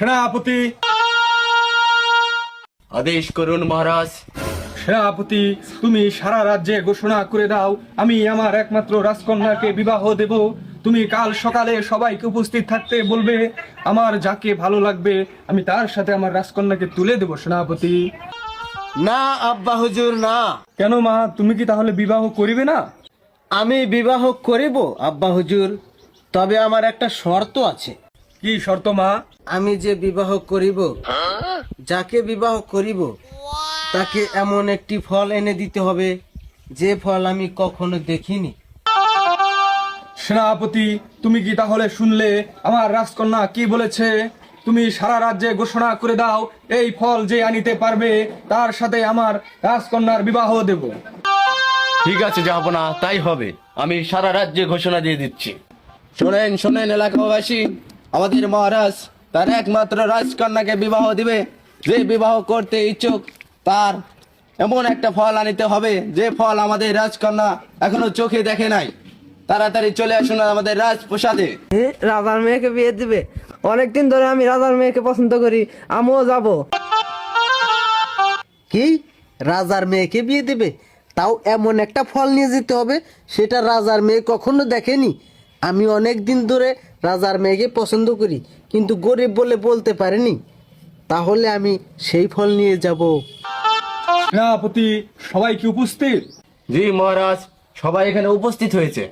সেনাপতি, আদেশ করুন মহারাজ। সেনাপতি, তুমি সারা রাজ্যে ঘোষণা করে দাও আমি আমার একমাত্র রাজকন্যাকে বিবাহ দেব। তুমি কাল সকালে সবাইকে উপস্থিত থাকতে বলবে। আমার যাকে ভালো লাগবে আমি তার সাথে আমার রাজকন্যাকে তুলে দেব। সেনাপতি। না আব্বা হুজুর, না। কেন মা, তুমি কি তাহলে বিবাহ করিবে না? আমি বিবাহ করিব আব্বা হুজুর, তবে আমার একটা শর্ত আছে। কি শর্ত মা? আমি যে বিবাহ করিব, যাকে বিবাহ করিব তাকে এমন একটি ফল এনে দিতে হবে যে ফল আমি কখনো দেখিনি। সেনাপতি, তুমি কি তাহলে শুনলে আমার রাজকন্যা কি বলেছে? তুমি সারা রাজ্যে ঘোষণা করে দাও এই ফল যে আনিতে পারবে তার সাথে আমার রাজকন্যার বিবাহ দেব। ঠিক আছে জাহাপনা, তাই হবে। আমি সারা রাজ্যে ঘোষণা দিয়ে দিচ্ছি। শোনেন শোনেন এলাকাবাসী, আমাদের মহারাজ তার একমাত্র রাজকন্যাকে বিবাহ দিবে। যে বিবাহ করতে ইচ্ছুক তার এমন একটা ফল আনিতে হবে যে ফল আমাদের রাজকন্যা এখনো চোখে দেখে নাই। তাড়াতাড়ি চলে আসুন আমাদের রাজপ্রাসাদে। রাজার মেয়েকে বিয়ে দিবে? অনেকদিন ধরে আমি রাজার মেয়েকে পছন্দ করি, আমিও যাব। কি, রাজার মেয়েকে বিয়ে দেবে? তাও এমন একটা ফল নিয়ে যেতে হবে সেটা রাজার মেয়ে কখনো দেখেনি। আমি অনেক দিন ধরে রাজার মেয়েকে পছন্দ করি, কিন্তু গরিব বলে বলতে পারিনি। তাহলে আমি সেই ফল নিয়ে যাব। সেনাপতি, সবাই কি উপস্থিত? জি মহারাজ, সবাই এখানে উপস্থিত হয়েছে।